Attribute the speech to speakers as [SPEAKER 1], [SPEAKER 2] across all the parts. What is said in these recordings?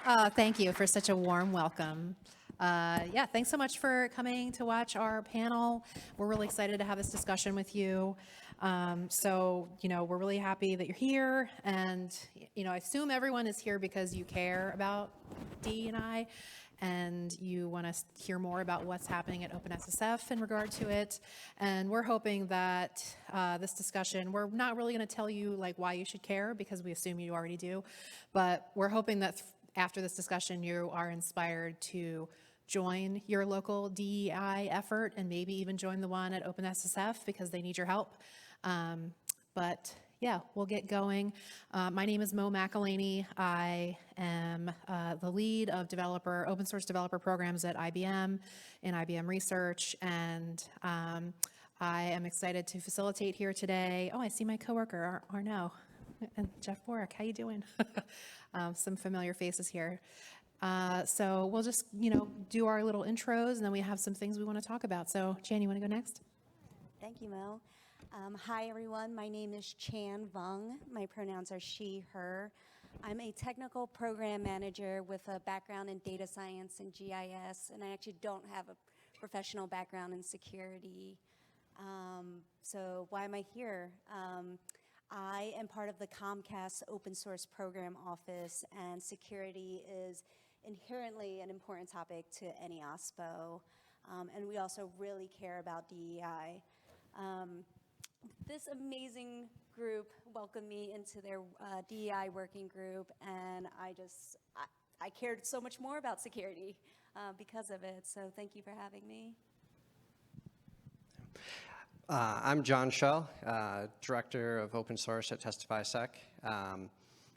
[SPEAKER 1] Thank you for such a warm welcome. Yeah, thanks so much for coming to watch our panel. We're really excited to have this discussion with you. We're really happy that you're here, and I assume everyone is here because you care about DE&I, and you want to hear more about what's happening at OpenSSF in regard to it. And we're hoping that this discussion, we're not really going to tell you why you should care, because we assume you already do, but we're hoping that after this discussion you are inspired to join your local DEI effort and maybe even join the one at OpenSSF because they need your help. But yeah, we'll get going. My name is McElaney. I am the lead of open source developer programs at IBM in IBM Research, and I am excited to facilitate here today. Oh, I see my coworker, Arnaud, and Jeff Borick. How you doing? Some familiar faces here. So we'll just, do our little intros, and then we have some things we want to talk about. So, Jan, you want to go next?
[SPEAKER 2] Thank you, Mo. Hi, everyone. My name is Voong. My pronouns are she, her. I'm a technical program manager with a background in data science and GIS, and I actually don't have a professional background in security. So why am I here? I am part of the Comcast open source program office, and security is inherently an important topic to any OSPO, and we also really care about DEI. This amazing group welcomed me into their DEI working group, and I cared so much more about security because of it, so thank you for having me.
[SPEAKER 3] I'm Kjell, Director of Open Source at TestifySec,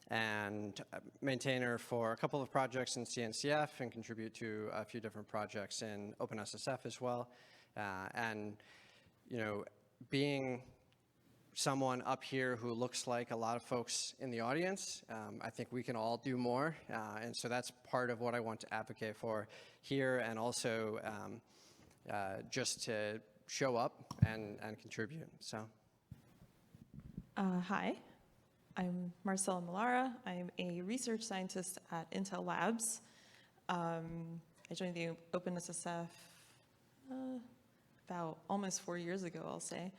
[SPEAKER 3] and maintainer for a couple of projects in CNCF and contribute to a few different projects in OpenSSF as well. Being someone up here who looks like a lot of folks in the audience, I think we can all do more, and so that's part of what I want to advocate for here, and also just to show up and contribute. So,
[SPEAKER 4] hi, I'm Marcela Melara. I'm a research scientist at Intel Labs. I joined the OpenSSF about almost 4 years ago, I'll say.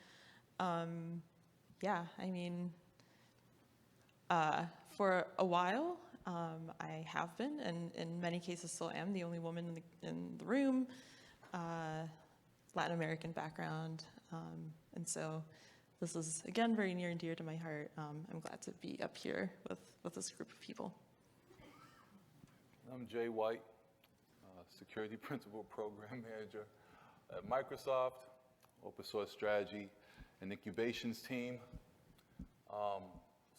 [SPEAKER 4] For a while, I have been, and in many cases still am, the only woman in the room, Latin American background, and so this is, again, very near and dear to my heart. I'm glad to be up here with this group of people.
[SPEAKER 5] I'm Jay White, Security Principal Program Manager at Microsoft, Open Source Strategy and Incubations team.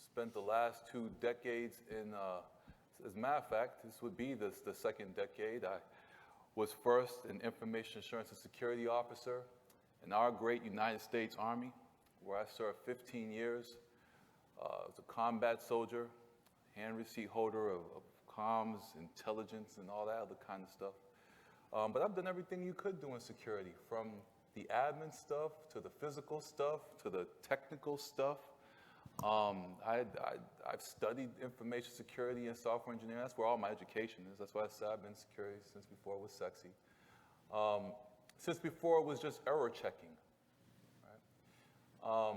[SPEAKER 5] Spent the last 2 decades in, as a matter of fact, this would be the second decade. I was first an Information Assurance and Security Officer in our great United States Army, where I served 15 years. As a combat soldier, hand receipt holder of comms, intelligence, and all that other kind of stuff. But I've done everything you could do in security, from the admin stuff, to the physical stuff, to the technical stuff. I've studied information security and software engineering. That's where all my education is. That's why I said I've been in security since before it was sexy. Since before it was just error checking. Right?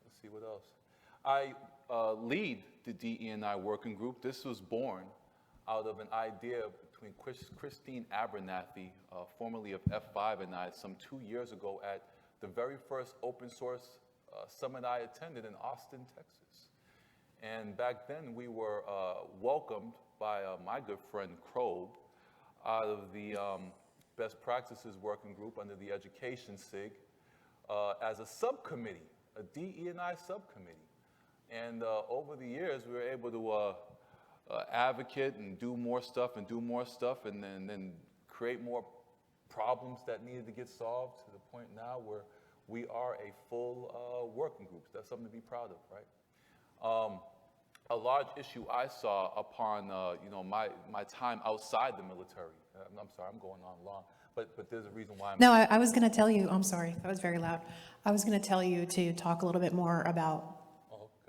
[SPEAKER 5] Let's see what else. I lead the DE&I working group. This was born out of an idea between Christine Abernathy, formerly of F5, and I some 2 years ago at the very first open source summit I attended in Austin, Texas. And back then we were welcomed by my good friend Krob out of the Best Practices Working Group under the Education SIG as a subcommittee, a DE&I subcommittee. And over the years we were able to advocate and do more stuff and then create more problems that needed to get solved to the point now where we are a full working group. That's something to be proud of, right? A large issue I saw upon my time outside the military. I'm sorry, I'm going on long, but there's a reason why.
[SPEAKER 1] No, I was going to tell you. I'm sorry, that was very loud. I was going to tell you to talk a little bit more about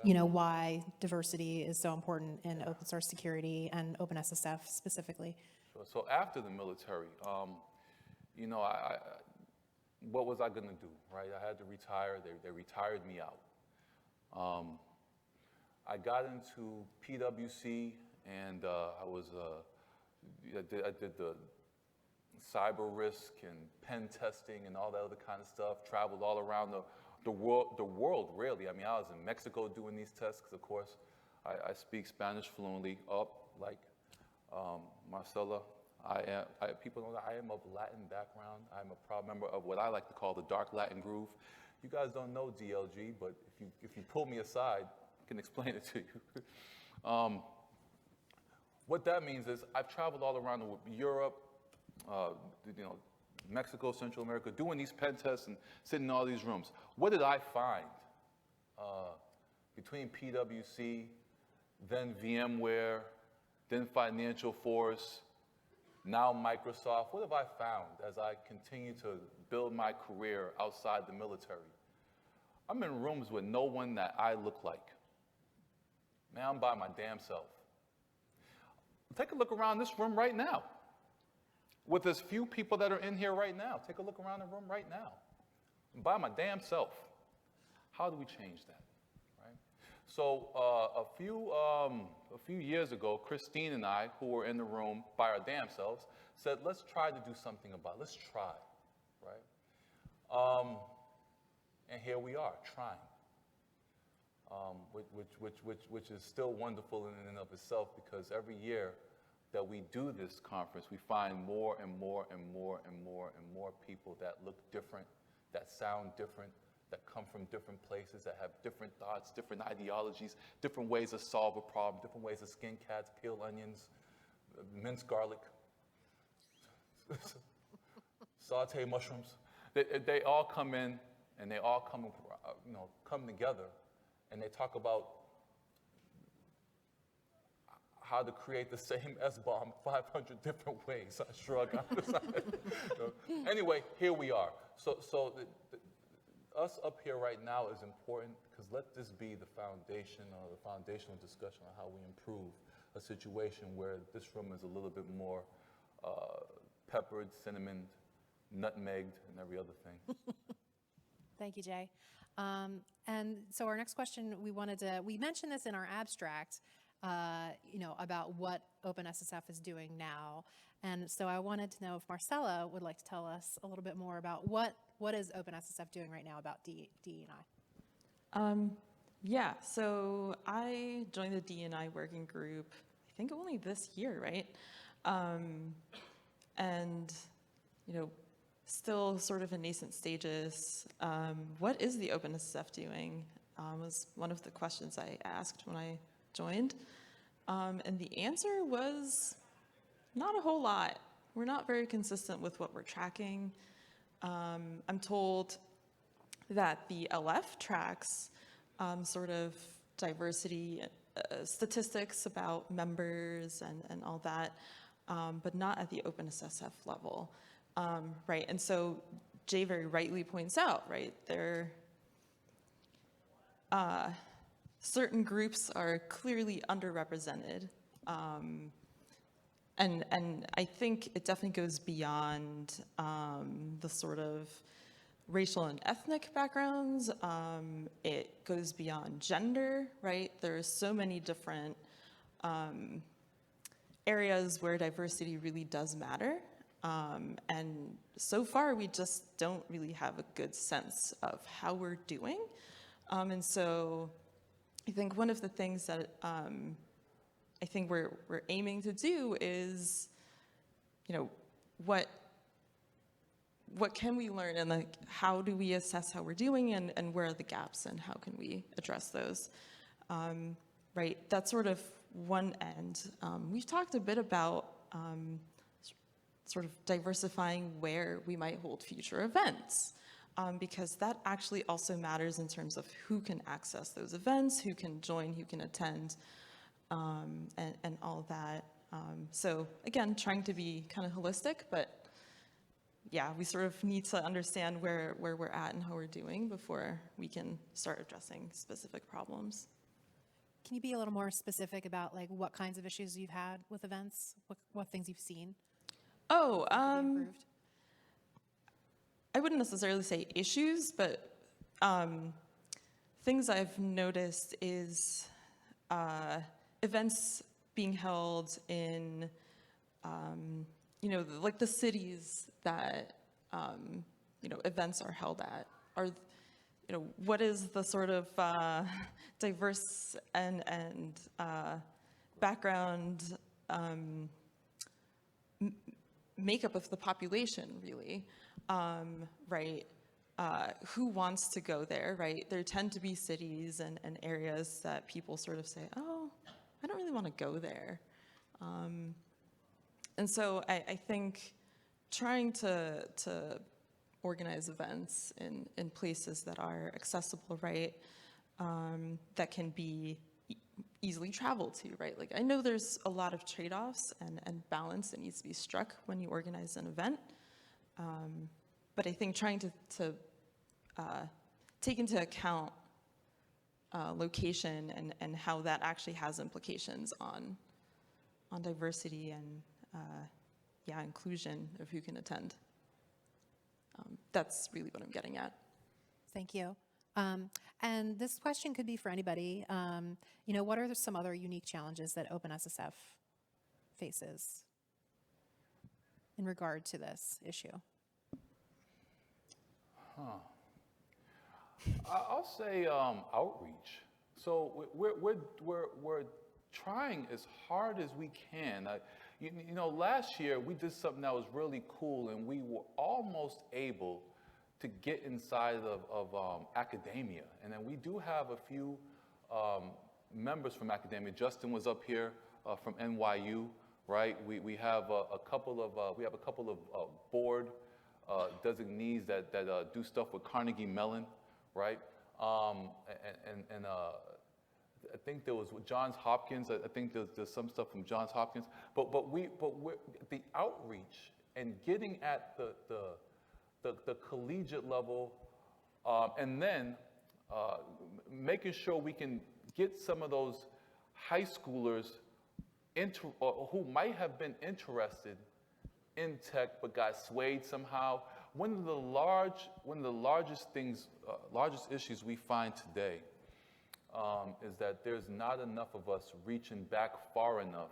[SPEAKER 1] you know, why diversity is so important in open source security and OpenSSF specifically.
[SPEAKER 5] So after the military, you know, what was I going to do, right? I had to retire. They retired me out. I got into PwC, and I did the cyber risk and pen testing and all that other kind of stuff. Traveled all around the world, really. I mean, I was in Mexico doing these tests because, of course, I speak Spanish fluently. Like Marcela. People know that I am of Latin background. I'm a proud member of what I like to call the dark Latin groove. You guys don't know DLG, but if you pull me aside, I can explain it to you. What that means is I've traveled all around Europe, you know, Mexico, Central America, doing these pen tests and sitting in all these rooms. What did I find? Between PwC, then VMware, then Financial Force, now Microsoft, what have I found as I continue to build my career outside the military? I'm in rooms with no one that I look like. Man, I'm by my damn self. Take a look around this room right now. With as few people that are in here right now, take a look around the room right now. I'm by my damn self. How do we change that? So a few years ago, Christine and I, who were in the room by our damn selves, said, let's try to do something about it. Let's try, right? And here we are, trying, which is still wonderful in and of itself, because every year that we do this conference, we find more and more and more and more and more people that look different, that sound different, that come from different places, that have different thoughts, different ideologies, different ways to solve a problem, different ways to skin cats, peel onions, mince garlic, saute mushrooms. They all come in, and they all come together, and they talk about how to create the same S-bomb 500 different ways. I shrug on the side. Anyway, here we are. So us up here right now is important, because let this be the foundation or the foundational discussion on how we improve a situation where this room is a little bit more peppered, cinnamon, nutmegged, and every other thing.
[SPEAKER 1] Thank you, Jay. And so our next question, we mentioned this in our abstract, you know, about what OpenSSF is doing now. And so I wanted to know if Marcela would like to tell us a little bit more about what is OpenSSF doing right now about DE&I?
[SPEAKER 4] Yeah, so I joined the DE&I working group, I think only this year, right? And, you know, still sort of in nascent stages. What is the OpenSSF doing was one of the questions I asked when I joined. And the answer was not a whole lot. We're not very consistent with what we're tracking. I'm told that the LF tracks sort of diversity statistics about members and all that, but not at the OpenSSF level, right? And so Jay very rightly points out, right, certain groups are clearly underrepresented. And I think it definitely goes beyond the sort of racial and ethnic backgrounds. It goes beyond gender, right? There's so many different areas where diversity really does matter. And so far, we just don't really have a good sense of how we're doing. And so I think one of the things that I think we're aiming to do is, you know, what can we learn, and like how do we assess how we're doing, and where are the gaps, and how can we address those, right? That's sort of one end. We've talked a bit about sort of diversifying where we might hold future events, because that actually also matters in terms of who can access those events, who can join, who can attend, and all that. So again, trying to be kind of holistic, but yeah, we sort of need to understand where we're at and how we're doing before we can start addressing specific problems.
[SPEAKER 1] Can you be a little more specific about like what kinds of issues you've had with events? What things you've seen?
[SPEAKER 4] Oh,
[SPEAKER 1] That could be improved?
[SPEAKER 4] I wouldn't necessarily say issues, but things I've noticed is events being held in, like the cities that, events are held at. What is the sort of diverse and background makeup of the population, really, right? Who wants to go there, right? There tend to be cities and areas that people sort of say, oh, I don't really want to go there. And so I think trying to organize events in places that are accessible, right? That can be easily traveled to, right? Like I know there's a lot of trade-offs and balance that needs to be struck when you organize an event. But I think trying to take into account location and how that actually has implications on diversity and inclusion of who can attend. That's really what I'm getting at.
[SPEAKER 1] Thank you. And this question could be for anybody. What are some other unique challenges that OpenSSF faces in regard to this issue?
[SPEAKER 5] I'll say outreach. So we're trying as hard as we can. Last year we did something that was really cool, and we were almost able to get inside of academia. And then we do have a few members from academia. Justin was up here from NYU, right? We have a couple of board designees that do stuff with Carnegie Mellon, right? And I think there was Johns Hopkins. I think there's some stuff from Johns Hopkins. But the outreach and getting at the collegiate level, and then making sure we can get some of those high schoolers who might have been interested in tech but got swayed somehow. One of the largest issues we find today is that there's not enough of us reaching back far enough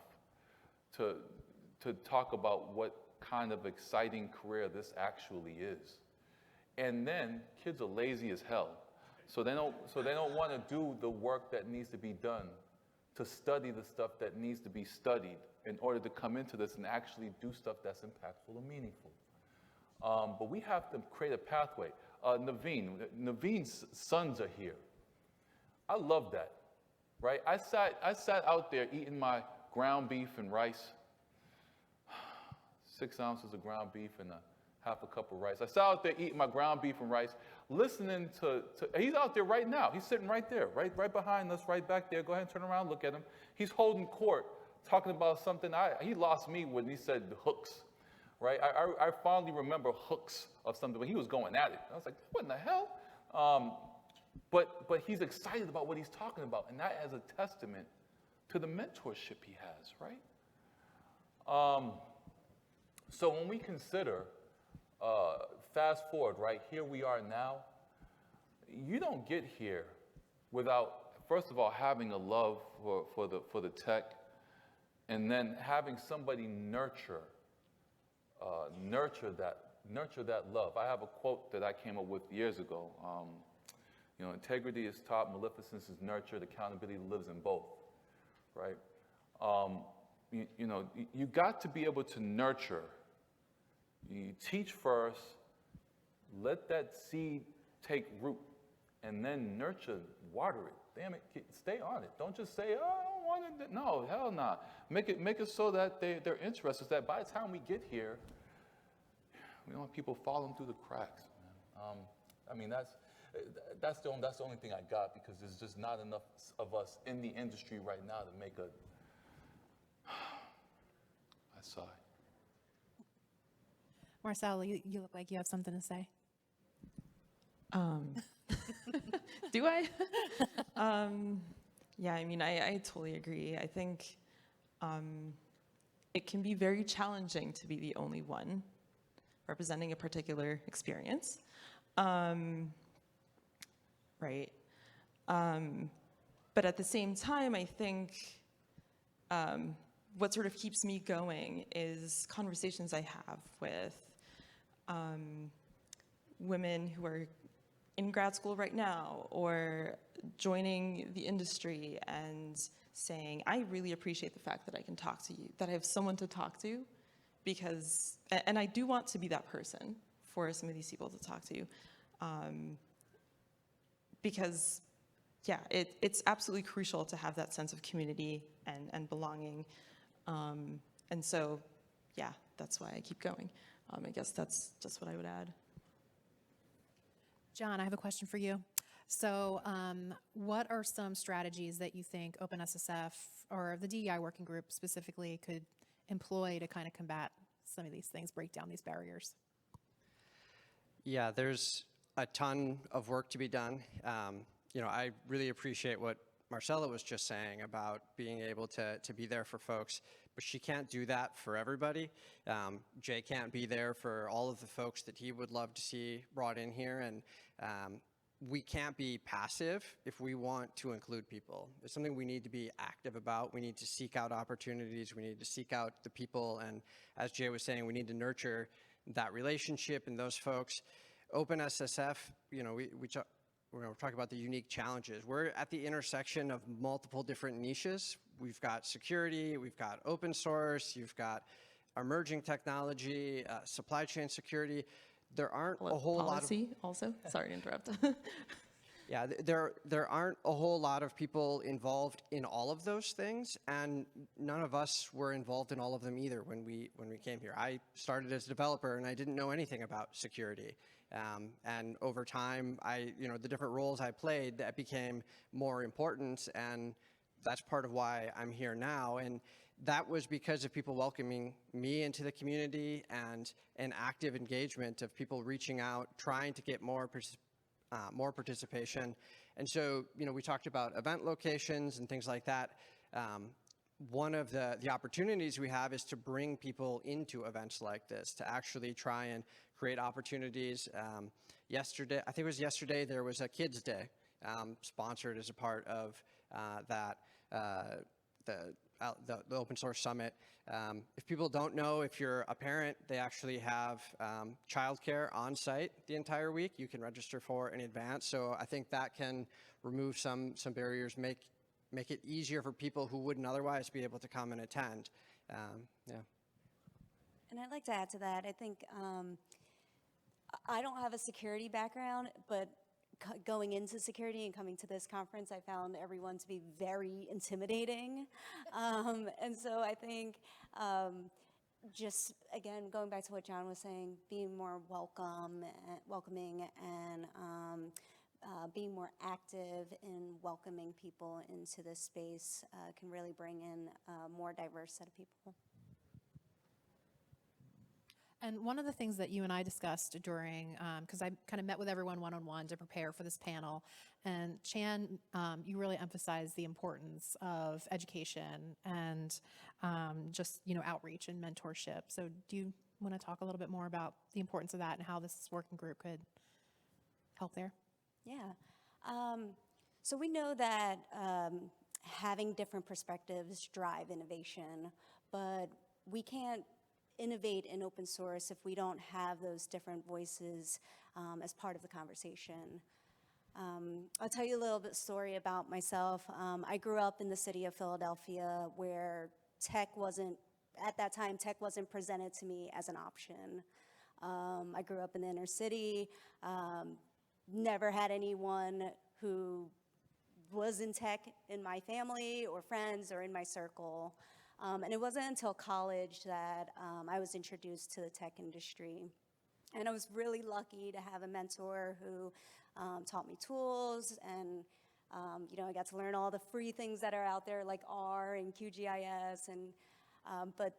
[SPEAKER 5] to talk about what kind of exciting career this actually is. And then kids are lazy as hell, so they don't want to do the work that needs to be done to study the stuff that needs to be studied in order to come into this and actually do stuff that's impactful and meaningful. But we have to create a pathway. Naveen's sons are here. I love that, right? I sat out there eating my ground beef and rice, 6 ounces of ground beef and half a cup of rice. I sat out there eating my ground beef and rice, listening to he's out there right now. He's sitting right there, right behind us, right back there. Go ahead and turn around, look at him. He's holding court, talking about something. He lost me when he said hooks, right? I fondly remember hooks of something, but he was going at it. I was like, what in the hell? But he's excited about what he's talking about, and that is a testament to the mentorship he has, right? So when we consider, fast forward, right, here we are now, you don't get here without, first of all, having a love for the tech, and then having somebody nurture that love. I have a quote that I came up with years ago. Integrity is taught, maleficence is nurtured, accountability lives in both, right? You got to be able to nurture. You teach first, let that seed take root, and then nurture, water it. Damn it, stay on it. Don't just say, oh, I don't want it. No, hell nah. Make it so that they're interested, that by the time we get here, we don't want people falling through the cracks, man. That's the only thing I got, because there's just not enough of us in the industry right now to make a. I sigh.
[SPEAKER 1] Marcela, you look like you have something to say.
[SPEAKER 4] Do I? Yeah, I mean, I totally agree. I think it can be very challenging to be the only one representing a particular experience, right? But at the same time, I think what sort of keeps me going is conversations I have with women who are in grad school right now or joining the industry and saying, I really appreciate the fact that I can talk to you, that I have someone to talk to, because, and I do want to be that person for some of these people to talk to, because, yeah, it's absolutely crucial to have that sense of community and belonging. And so, yeah, that's why I keep going. I guess that's just what I would add.
[SPEAKER 1] John, I have a question for you. So what are some strategies that you think OpenSSF or the DEI working group specifically could employ to kind of combat some of these things, break down these barriers?
[SPEAKER 3] Yeah, there's a ton of work to be done. I really appreciate what Marcela was just saying about being able to be there for folks, but she can't do that for everybody. Jay can't be there for all of the folks that he would love to see brought in here, and we can't be passive if we want to include people. It's something we need to be active about. We need to seek out opportunities. We need to seek out the people, and as Jay was saying, we need to nurture that relationship and those folks. OpenSSF, we're talking about the unique challenges. We're at the intersection of multiple different niches. We've got security, we've got open source, you've got emerging technology, supply chain security. There aren't a whole lot of
[SPEAKER 4] policy also. Sorry to interrupt.
[SPEAKER 3] Yeah, there aren't a whole lot of people involved in all of those things, and none of us were involved in all of them either when we came here. I started as a developer and I didn't know anything about security. And over time, the different roles I played, that became more important, and that's part of why I'm here now. And that was because of people welcoming me into the community and an active engagement of people reaching out, trying to get more participation. And so, we talked about event locations and things like that. One of the opportunities we have is to bring people into events like this, to actually try and create opportunities. Yesterday, I think it was yesterday, there was a Kids Day sponsored as a part of the Open Source Summit. If people don't know, if you're a parent, they actually have childcare on site the entire week. You can register for in advance. So I think that can remove some barriers, make it easier for people who wouldn't otherwise be able to come and attend. Yeah.
[SPEAKER 2] And I'd like to add to that. I think I don't have a security background, but going into security and coming to this conference, I found everyone to be very intimidating. And so I think just, again, going back to what John was saying, being more welcoming and being more active in welcoming people into this space can really bring in a more diverse set of people.
[SPEAKER 1] And one of the things that you and I discussed during, because I kind of met with everyone one-on-one to prepare for this panel, and Chan, you really emphasized the importance of education and just, outreach and mentorship. So do you want to talk a little bit more about the importance of that and how this working group could help there?
[SPEAKER 2] Yeah. So we know that having different perspectives drive innovation, but we can't innovate in open source if we don't have those different voices as part of the conversation. I'll tell you a little bit story about myself. I grew up in the city of Philadelphia where at that time, tech wasn't presented to me as an option. I grew up in the inner city, never had anyone who was in tech in my family or friends or in my circle. And it wasn't until college that I was introduced to the tech industry. And I was really lucky to have a mentor who taught me tools, and I got to learn all the free things that are out there like R and QGIS. But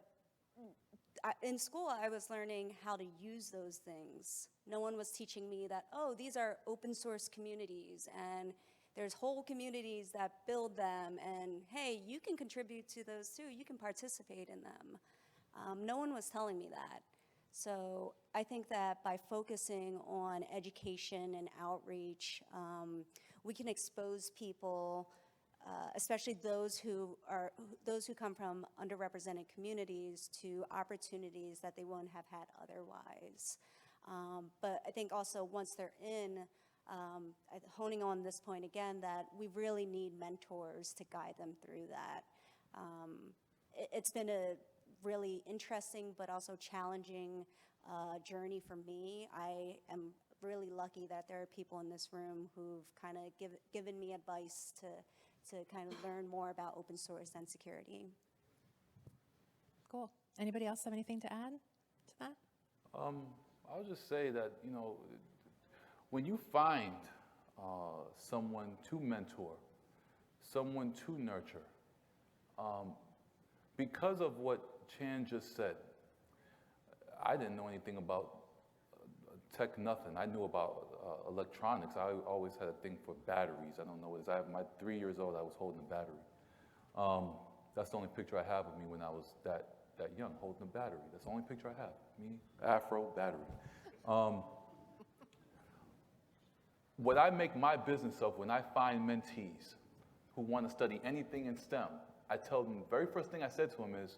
[SPEAKER 2] in school, I was learning how to use those things. No one was teaching me that, these are open source communities, and there's whole communities that build them, and hey, you can contribute to those too. You can participate in them. No one was telling me that. So I think that by focusing on education and outreach, we can expose people, especially those who come from underrepresented communities, to opportunities that they wouldn't have had otherwise. But I think also once they're in, honing on this point again, that we really need mentors to guide them through that. It's been a really interesting but also challenging journey for me. I am really lucky that there are people in this room who've kind of given me advice to kind of learn more about open source and security.
[SPEAKER 1] Cool. Anybody else have anything to add to that?
[SPEAKER 5] I'll just say that, you know, when you find someone to mentor, someone to nurture, because of what Chan just said, I didn't know anything about tech, nothing. I knew about electronics. I always had a thing for batteries. I don't know what it is. My 3 years old, I was holding a battery. That's the only picture I have of me when I was that young, holding a battery. That's the only picture I have. Me, afro, battery. What I make my business of when I find mentees who want to study anything in STEM, I tell them, the very first thing I said to them is,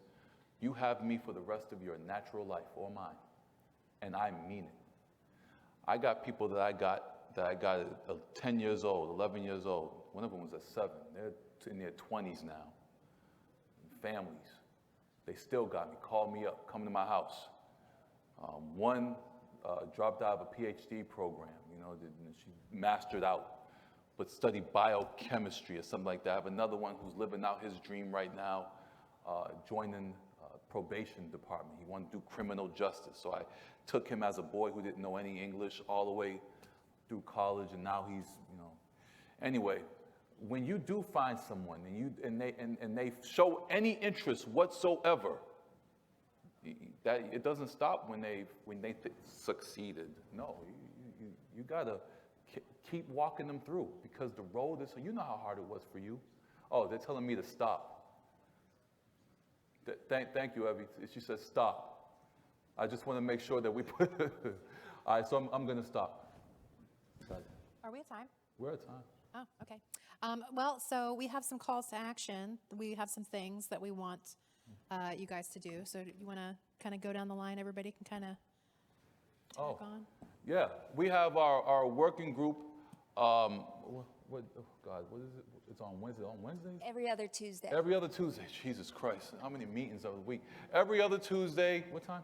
[SPEAKER 5] you have me for the rest of your natural life or mine. And I mean it. I got people that I got at 10 years old, 11 years old. One of them was at 7. They're in their 20s now. Families. They still got me, called me up, come to my house. One dropped out of a PhD program, you know, she mastered out, but studied biochemistry or something like that. I have another one who's living out his dream right now, joining probation department. He wanted to do criminal justice. So I took him as a boy who didn't know any English all the way through college, and now he's, you know. Anyway, when you do find someone and they show any interest whatsoever, that it doesn't stop when they succeeded. No, you gotta keep walking them through, because the road is, you know how hard it was for you. Oh, they're telling me to stop. Thank you, Evie. She says stop. I just want to make sure that we put. All right, so I'm going to stop.
[SPEAKER 1] Are we at time?
[SPEAKER 5] We're at time.
[SPEAKER 1] Oh, okay. Well, so we have some calls to action. We have some things that we want you guys to do. So you want to kind of go down the line? Everybody can kind of tag on.
[SPEAKER 5] Yeah, we have our working group. Oh God, what is it? It's on Wednesday. On Wednesdays?
[SPEAKER 2] Every other Tuesday.
[SPEAKER 5] Every other Tuesday. Jesus Christ, how many meetings of the week? Every other Tuesday. What time?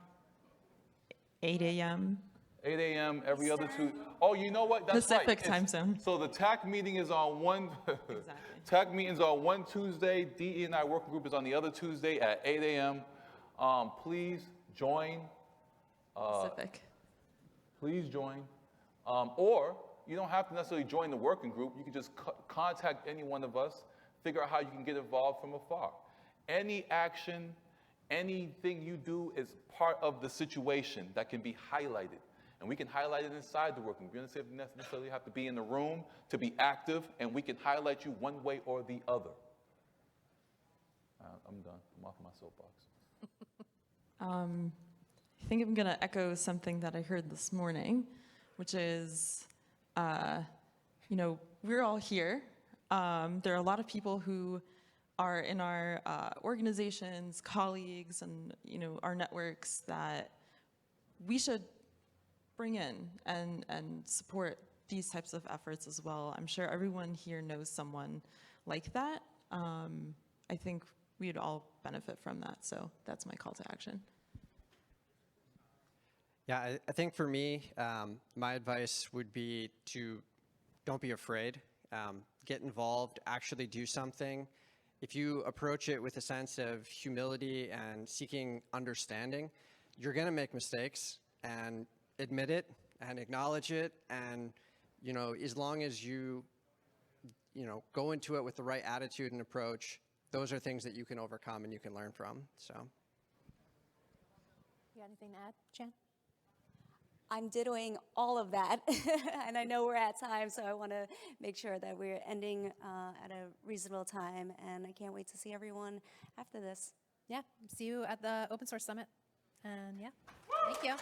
[SPEAKER 4] 8 a.m.
[SPEAKER 5] 8 a.m. every other Tuesday. Oh, you know what? That's
[SPEAKER 4] Pacific
[SPEAKER 5] right.
[SPEAKER 4] time zone.
[SPEAKER 5] So the TAC meeting is on one.
[SPEAKER 4] Exactly.
[SPEAKER 3] TAC meetings are one Tuesday. DE&I working group is on the other Tuesday at 8 a.m. Please join.
[SPEAKER 4] Pacific.
[SPEAKER 3] Please join. Or you don't have to necessarily join the working group. You can just contact any one of us, figure out how you can get involved from afar. Any action, anything you do is part of the situation that can be highlighted. And we can highlight it inside the working group. You don't necessarily have to be in the room to be active, and we can highlight you one way or the other. I'm done. I'm off my soapbox.
[SPEAKER 4] I think I'm going to echo something that I heard this morning, which is, you know, we're all here. There are a lot of people who are in our organizations, colleagues, and, you know, our networks that we should bring in and support these types of efforts as well. I'm sure everyone here knows someone like that. I think we'd all benefit from that, so that's my call to action.
[SPEAKER 3] Yeah, I think for me, my advice would be to don't be afraid. Get involved, actually do something. If you approach it with a sense of humility and seeking understanding, you're going to make mistakes, and admit it and acknowledge it. And, you know, as long as you go into it with the right attitude and approach, those are things that you can overcome and you can learn from. So.
[SPEAKER 1] You got anything to add, Jen?
[SPEAKER 2] I'm dittoing all of that. And I know we're at time, so I want to make sure that we're ending at a reasonable time. And I can't wait to see everyone after this.
[SPEAKER 1] Yeah, see you at the Open Source Summit. And yeah, thank you.